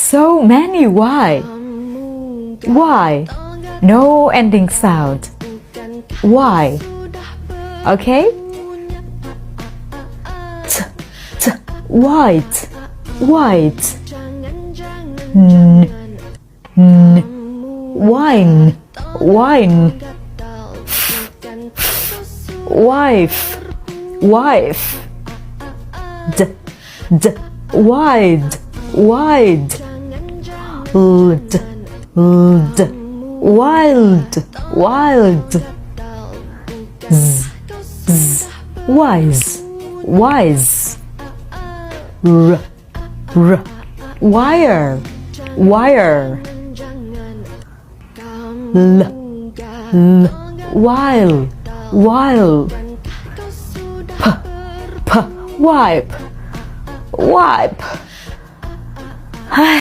So many. Why? Why? No ending sound. Why? Okay? White. White. Wine. Wine. Wife. Wife. Wide. Wide. Wild. Wild. Wise. Wise. Wire. Wire. While. While. Wipe. Wipe.